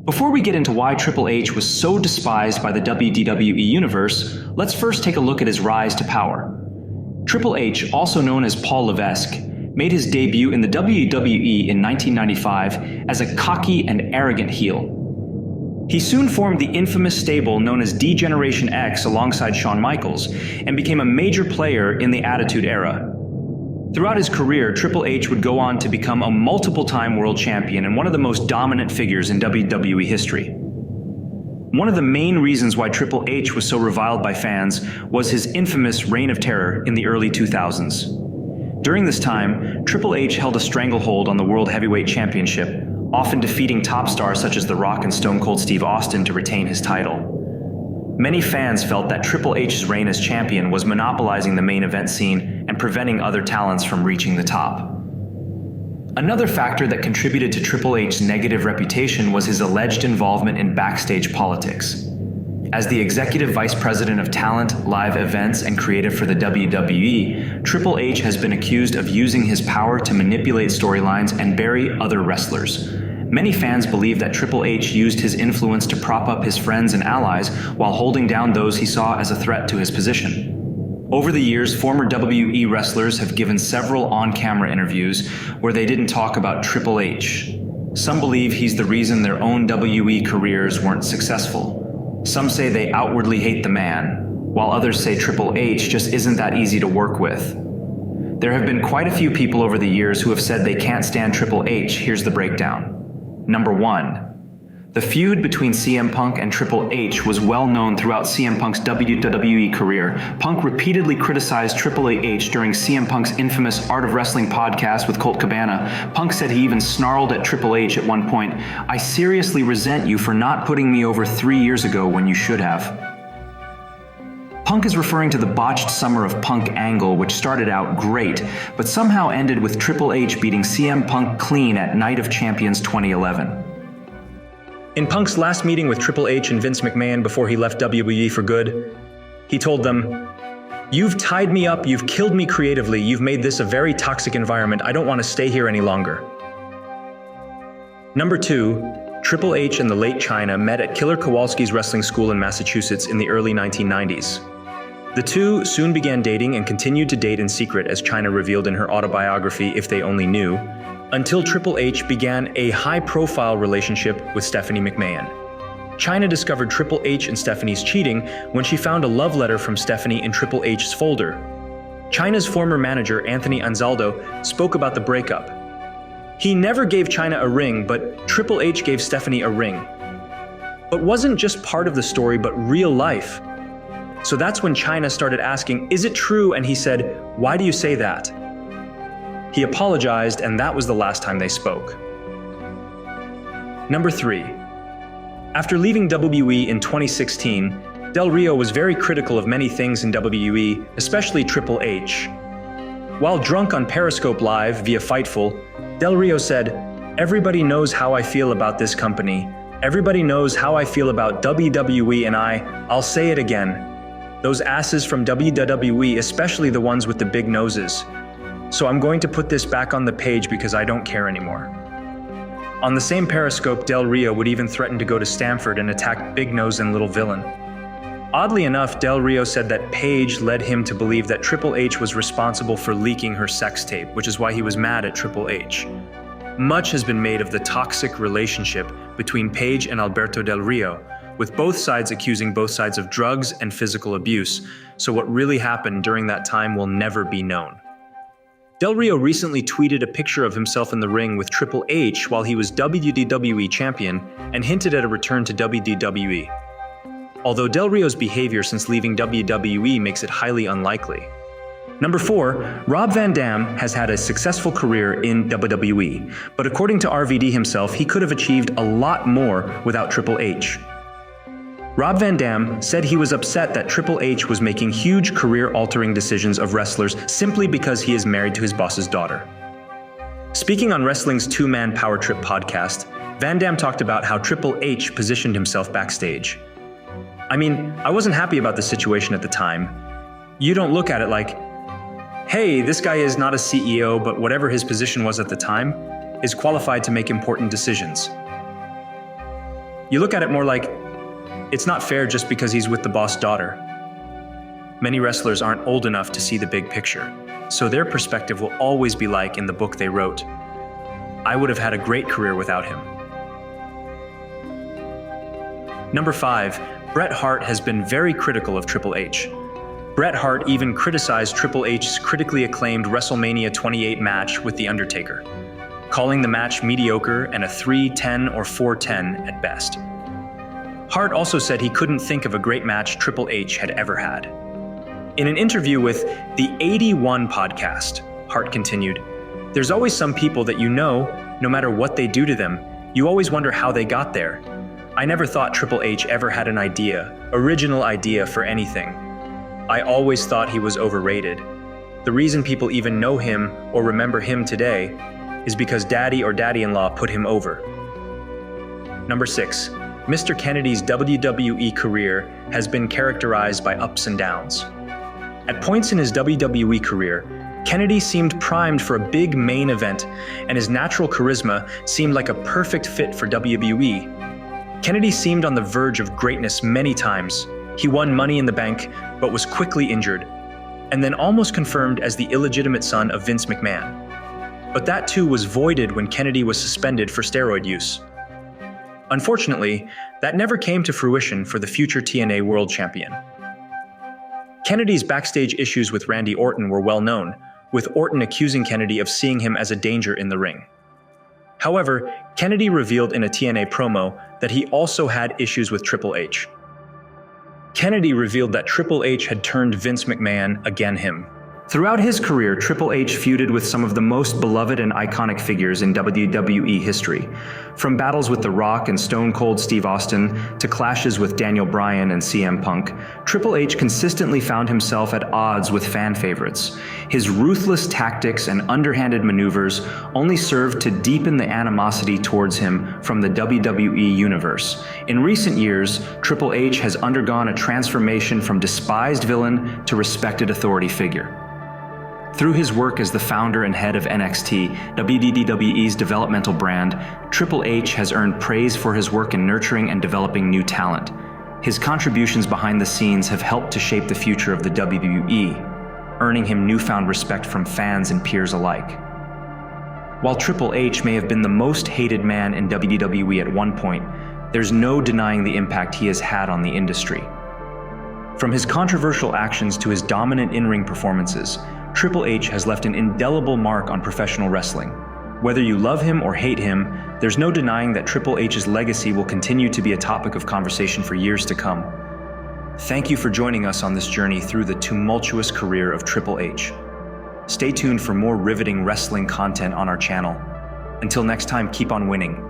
Before we get into why Triple H was so despised by the WWE Universe, let's first take a look at his rise to power. Triple H, also known as Paul Levesque, made his debut in the WWE in 1995 as a cocky and arrogant heel. He soon formed the infamous stable known as D-Generation X alongside Shawn Michaels, and became a major player in the Attitude Era. Throughout his career, Triple H would go on to become a multiple-time world champion and one of the most dominant figures in WWE history. One of the main reasons why Triple H was so reviled by fans was his infamous reign of terror in the early 2000s. During this time, Triple H held a stranglehold on the World Heavyweight Championship, often defeating top stars such as The Rock and Stone Cold Steve Austin to retain his title. Many fans felt that Triple H's reign as champion was monopolizing the main event scene and preventing other talents from reaching the top. Another factor that contributed to Triple H's negative reputation was his alleged involvement in backstage politics. As the executive vice president of talent, live events, and creative for the WWE, Triple H has been accused of using his power to manipulate storylines and bury other wrestlers. Many fans believe that Triple H used his influence to prop up his friends and allies while holding down those he saw as a threat to his position. Over the years, former WWE wrestlers have given several on-camera interviews where they didn't talk about Triple H. Some believe he's the reason their own WWE careers weren't successful. Some say they outwardly hate the man, while others say Triple H just isn't that easy to work with. There have been quite a few people over the years who have said they can't stand Triple H. Here's the breakdown. Number 1. The feud between CM Punk and Triple H was well known throughout CM Punk's WWE career. Punk repeatedly criticized Triple H during CM Punk's infamous Art of Wrestling podcast with Colt Cabana. Punk said he even snarled at Triple H at one point, "I seriously resent you for not putting me over 3 years ago when you should have." Punk is referring to the botched Summer of Punk angle, which started out great, but somehow ended with Triple H beating CM Punk clean at Night of Champions 2011. In Punk's last meeting with Triple H and Vince McMahon before he left WWE for good, he told them, "You've tied me up, you've killed me creatively, you've made this a very toxic environment, I don't want to stay here any longer." Number 2. Triple H and the late Chyna met at Killer Kowalski's wrestling school in Massachusetts in the early 1990s. The two soon began dating and continued to date in secret, as Chyna revealed in her autobiography, If They Only Knew, until Triple H began a high-profile relationship with Stephanie McMahon. Chyna discovered Triple H and Stephanie's cheating when she found a love letter from Stephanie in Triple H's folder. Chyna's former manager, Anthony Anzaldo, spoke about the breakup. He never gave Chyna a ring, but Triple H gave Stephanie a ring. But wasn't just part of the story, but real life. So that's when Chyna started asking, "Is it true?" And he said, "Why do you say that?" He apologized, and that was the last time they spoke. Number 3. After leaving WWE in 2016, Del Rio was very critical of many things in WWE, especially Triple H. While drunk on Periscope Live via Fightful, Del Rio said, "Everybody knows how I feel about this company. Everybody knows how I feel about WWE, and I'll say it again. Those asses from WWE, especially the ones with the big noses. So I'm going to put this back on the page because I don't care anymore." On the same Periscope, Del Rio would even threaten to go to Stamford and attack Big Nose and Little Villain. Oddly enough, Del Rio said that Paige led him to believe that Triple H was responsible for leaking her sex tape, which is why he was mad at Triple H. Much has been made of the toxic relationship between Paige and Alberto Del Rio, with both sides accusing both sides of drugs and physical abuse, so what really happened during that time will never be known. Del Rio recently tweeted a picture of himself in the ring with Triple H while he was WWE champion and hinted at a return to WWE. Although Del Rio's behavior since leaving WWE makes it highly unlikely. Number 4, Rob Van Dam has had a successful career in WWE, but according to RVD himself, he could have achieved a lot more without Triple H. Rob Van Dam said he was upset that Triple H was making huge career-altering decisions of wrestlers simply because he is married to his boss's daughter. Speaking on wrestling's two-man Power Trip podcast, Van Dam talked about how Triple H positioned himself backstage. "I mean, I wasn't happy about the situation at the time. You don't look at it like, hey, this guy is not a CEO, but whatever his position was at the time, is qualified to make important decisions." You look at it more like, it's not fair just because he's with the boss' daughter. Many wrestlers aren't old enough to see the big picture, so their perspective will always be like in the book they wrote. I would have had a great career without him. Number 5, Bret Hart has been very critical of Triple H. Bret Hart even criticized Triple H's critically acclaimed WrestleMania 28 match with The Undertaker, calling the match mediocre and a 3-10 or 4-10 at best. Hart also said he couldn't think of a great match Triple H had ever had. In an interview with the 81 podcast, Hart continued, "There's always some people that no matter what they do to them, you always wonder how they got there. I never thought Triple H ever had an original idea for anything. I always thought he was overrated. The reason people even know him or remember him today is because daddy or daddy-in-law put him over." Number 6, Mr. Kennedy's WWE career has been characterized by ups and downs. At points in his WWE career, Kennedy seemed primed for a big main event, and his natural charisma seemed like a perfect fit for WWE. Kennedy seemed on the verge of greatness many times. He won Money in the Bank, but was quickly injured, and then almost confirmed as the illegitimate son of Vince McMahon. But that too was voided when Kennedy was suspended for steroid use. Unfortunately, that never came to fruition for the future TNA World Champion. Kennedy's backstage issues with Randy Orton were well known, with Orton accusing Kennedy of seeing him as a danger in the ring. However, Kennedy revealed in a TNA promo that he also had issues with Triple H. Kennedy revealed that Triple H had turned Vince McMahon against him. Throughout his career, Triple H feuded with some of the most beloved and iconic figures in WWE history. From battles with The Rock and Stone Cold Steve Austin to clashes with Daniel Bryan and CM Punk, Triple H consistently found himself at odds with fan favorites. His ruthless tactics and underhanded maneuvers only served to deepen the animosity towards him from the WWE universe. In recent years, Triple H has undergone a transformation from despised villain to respected authority figure. Through his work as the founder and head of NXT, WWE's developmental brand, Triple H has earned praise for his work in nurturing and developing new talent. His contributions behind the scenes have helped to shape the future of the WWE, earning him newfound respect from fans and peers alike. While Triple H may have been the most hated man in WWE at one point, there's no denying the impact he has had on the industry. From his controversial actions to his dominant in-ring performances, Triple H has left an indelible mark on professional wrestling. Whether you love him or hate him, there's no denying that Triple H's legacy will continue to be a topic of conversation for years to come. Thank you for joining us on this journey through the tumultuous career of Triple H. Stay tuned for more riveting wrestling content on our channel. Until next time, keep on winning.